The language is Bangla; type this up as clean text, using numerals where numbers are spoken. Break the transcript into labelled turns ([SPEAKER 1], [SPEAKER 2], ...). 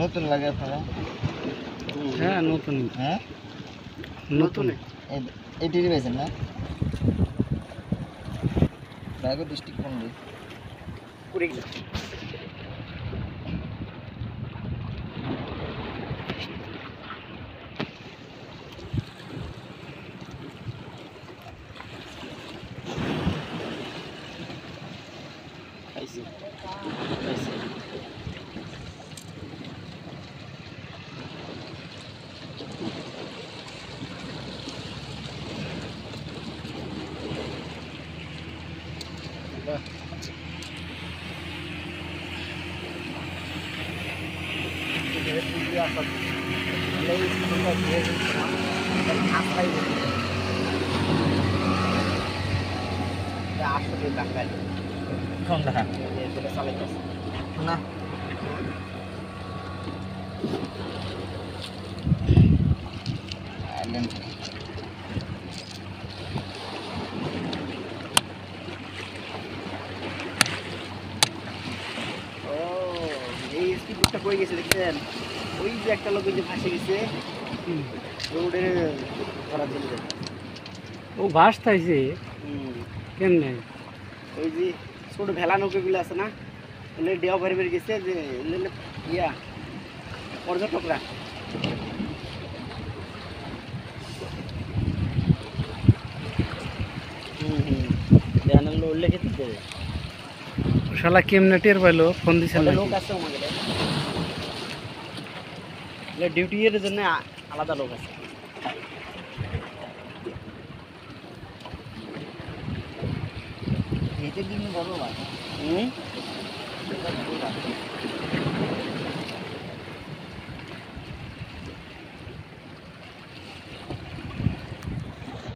[SPEAKER 1] নতুন লাগে আপনারা?
[SPEAKER 2] হ্যাঁ নতুন।
[SPEAKER 1] হ্যাঁ
[SPEAKER 2] নতুন
[SPEAKER 1] এটিরই পেয়েছেন না? রায়গঞ্জ ডিস্ট্রিক্ট কোন দিক?
[SPEAKER 2] কুড়িগ্রাম। খাইছি খাইছি।
[SPEAKER 1] কোনটা? না আইল্যান্ড
[SPEAKER 2] ও এই স্পিডবোটটা কই গেছে দেখছেন? ওই যে একটা লোক ওই যে ভাসে গেছে রোডে ধরার জন্য।
[SPEAKER 3] ও ভাসতাইছে কেমনে?
[SPEAKER 2] ওই যে ছোট ভেলা নৌকাগুলো আছে না, ওগুলো দেওয়া ভরে ভরে গেছে যে ইয়া পর্যটকরা। উল্লেখ দিতে
[SPEAKER 3] শালা কেমনে টের পাইলো? ফোন দিছেন নাকি?
[SPEAKER 2] লোক আছে আমাদের ডিউটি এর জন্য আলাদা লোক আছে।
[SPEAKER 1] এটির দিন বড় ভাই।